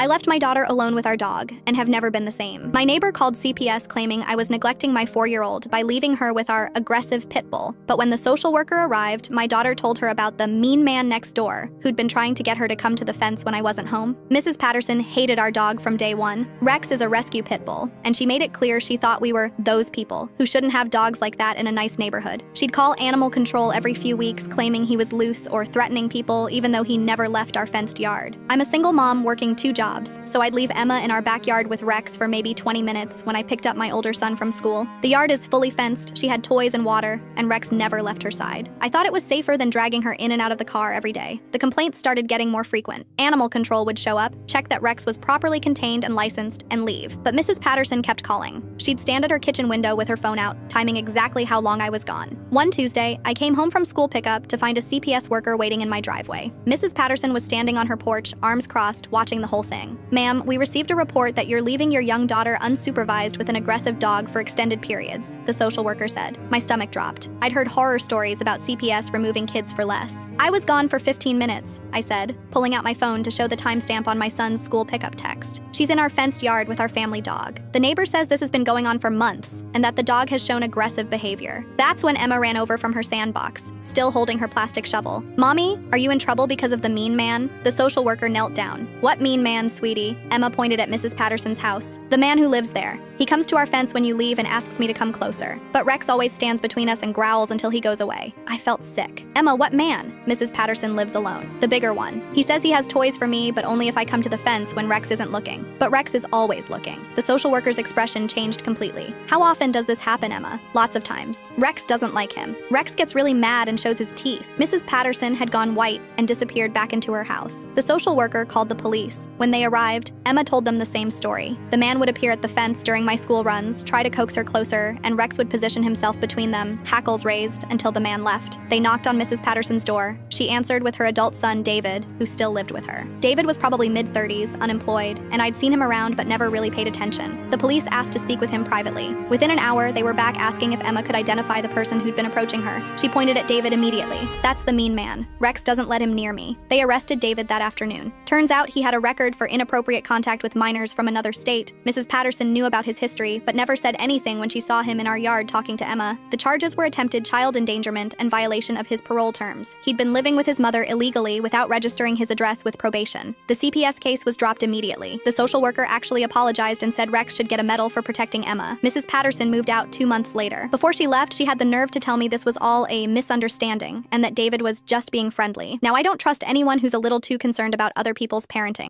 I left my daughter alone with our dog and have never been the same. My neighbor called CPS claiming I was neglecting my 4-year-old by leaving her with our aggressive pit bull. But when the social worker arrived, my daughter told her about the mean man next door who'd been trying to get her to come to the fence when I wasn't home. Mrs. Patterson hated our dog from day one. Rex is a rescue pit bull, and she made it clear she thought we were those people who shouldn't have dogs like that in a nice neighborhood. She'd call animal control every few weeks claiming he was loose or threatening people even though he never left our fenced yard. I'm a single mom working 2 jobs, so I'd leave Emma in our backyard with Rex for maybe 20 minutes when I picked up my older son from school. The yard is fully fenced, she had toys and water, and Rex never left her side. I thought it was safer than dragging her in and out of the car every day. The complaints started getting more frequent. Animal control would show up, check that Rex was properly contained and licensed, and leave. But Mrs. Patterson kept calling. She'd stand at her kitchen window with her phone out, timing exactly how long I was gone. One Tuesday, I came home from school pickup to find a CPS worker waiting in my driveway. Mrs. Patterson was standing on her porch, arms crossed, watching the whole thing. "Ma'am, we received a report that you're leaving your young daughter unsupervised with an aggressive dog for extended periods," the social worker said. My stomach dropped. I'd heard horror stories about CPS removing kids for less. "I was gone for 15 minutes, I said, pulling out my phone to show the timestamp on my son's school pickup text. "She's in our fenced yard with our family dog. The neighbor says this has been going on for months, and that the dog has shown aggressive behavior." That's when Emma ran over from her sandbox, still holding her plastic shovel. "Mommy, are you in trouble because of the mean man?" The social worker knelt down. "What mean man, sweetie?" Emma pointed at Mrs. Patterson's house. "The man who lives there. He comes to our fence when you leave and asks me to come closer. But Rex always stands between us and growls until he goes away." I felt sick. "Emma, what man?" "Mrs. Patterson lives alone. The bigger one. He says he has toys for me, but only if I come to the fence when Rex isn't looking. But Rex is always looking." The social worker's expression changed completely. "How often does this happen, Emma?" "Lots of times. Rex doesn't like him. Rex gets really mad and shows his teeth." Mrs. Patterson had gone white and disappeared back into her house. The social worker called the police. When they arrived, Emma told them the same story. The man would appear at the fence during my school runs, try to coax her closer, and Rex would position himself between them, hackles raised, until the man left. They knocked on Mrs. Patterson's door. She answered with her adult son, David, who still lived with her. David was probably mid-30s, unemployed, and I'd seen him around but never really paid attention. The police asked to speak with him privately. Within an hour, they were back asking if Emma could identify the person who'd been approaching her. She pointed at David immediately. "That's the mean man. Rex doesn't let him near me." They arrested David that afternoon. Turns out he had a record for inappropriate contact with minors from another state. Mrs. Patterson knew about his history, but never said anything when she saw him in our yard talking to Emma. The charges were attempted child endangerment and violation of his parole terms. He'd been living with his mother illegally without registering his address with probation. The CPS case was dropped immediately. The social worker actually apologized and said Rex should get a medal for protecting Emma. Mrs. Patterson moved out 2 months later. Before she left, she had the nerve to tell me this was all a misunderstanding and that David was just being friendly. Now, I don't trust anyone who's a little too concerned about other people's parenting.